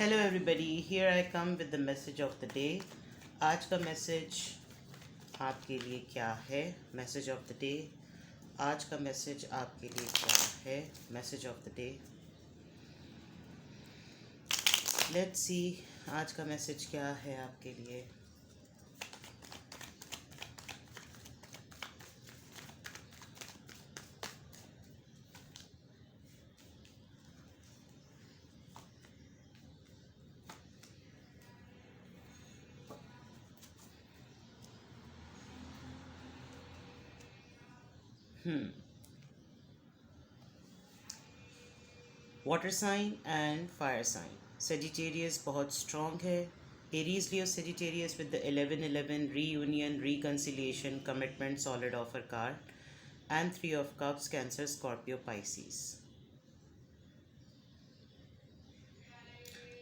Hello everybody, here I come with the message of the day. आज का message आपके लिए क्या है? Message of the day. आज का मैसेज आपके लिए क्या है? Message of the day. Let's see आज का मैसेज क्या है आपके लिए। Water sign and fire sign. Sagittarius बहुत स्ट्रॉन्ग है। Aries Leo Sagittarius with the 11-11 reunion, reconciliation, commitment, solid offer card and 3 of cups. Cancer, Scorpio, Pisces.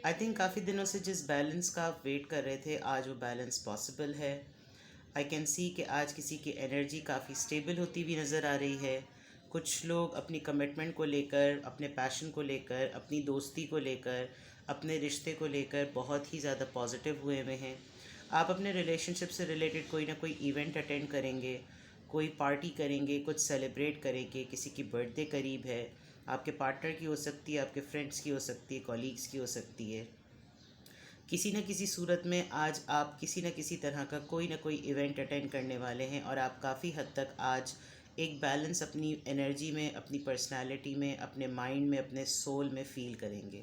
I think काफ़ी दिनों से जिस बैलेंस का आप वेट कर रहे थे, आज वो बैलेंस पॉसिबल है। आई कैन सी कि आज किसी की एनर्जी काफ़ी स्टेबल होती हुई नज़र आ रही है। कुछ लोग अपनी कमिटमेंट को लेकर, अपने पैशन को लेकर, अपनी दोस्ती को लेकर, अपने रिश्ते को लेकर बहुत ही ज़्यादा पॉजिटिव हुए हुए हैं। आप अपने रिलेशनशिप से रिलेटेड कोई ना कोई इवेंट अटेंड करेंगे, कोई पार्टी करेंगे, कुछ सेलिब्रेट करेंगे। किसी की बर्थडे करीब है, आपके पार्टनर की हो सकती है, आपके फ्रेंड्स की हो सकती है, कॉलीग्स की हो सकती है। किसी न किसी सूरत में आज आप किसी न किसी तरह का कोई ना कोई इवेंट अटेंड करने वाले हैं और आप काफ़ी हद तक आज एक बैलेंस अपनी एनर्जी में, अपनी पर्सनालिटी में, अपने माइंड में, अपने सोल में फ़ील करेंगे।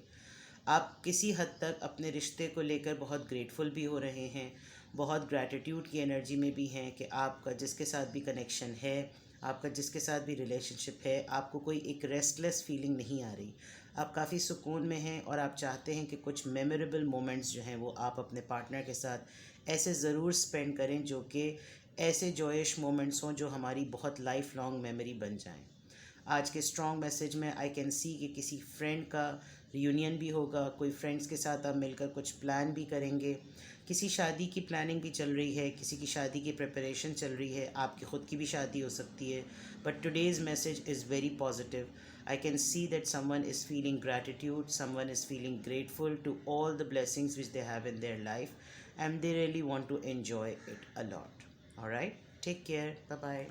आप किसी हद तक अपने रिश्ते को लेकर बहुत ग्रेटफुल भी हो रहे हैं, बहुत ग्रैटिट्यूड की एनर्जी में भी हैं कि आपका जिसके साथ भी कनेक्शन है, आपका जिसके साथ भी रिलेशनशिप है, आपको कोई एक रेस्टलेस फीलिंग नहीं आ रही। आप काफ़ी सुकून में हैं और आप चाहते हैं कि कुछ मेमोरेबल मोमेंट्स जो हैं वो आप अपने पार्टनर के साथ ऐसे ज़रूर स्पेंड करें जो कि ऐसे जॉयश मोमेंट्स हों जो हमारी बहुत लाइफ लॉन्ग मेमोरी बन जाएं। आज के स्ट्रॉन्ग मैसेज में आई कैन सी कि किसी फ्रेंड का रियूनियन भी होगा, कोई फ्रेंड्स के साथ आप मिलकर कुछ प्लान भी करेंगे। किसी शादी की प्लानिंग भी चल रही है, किसी की शादी की प्रिपरेशन चल रही है, आपकी ख़ुद की भी शादी हो सकती है। But today's message is very positive. I can see that someone is feeling gratitude, someone is feeling grateful to all the blessings which they have in their life, and they really want to enjoy it a lot. All right, take care. Bye bye.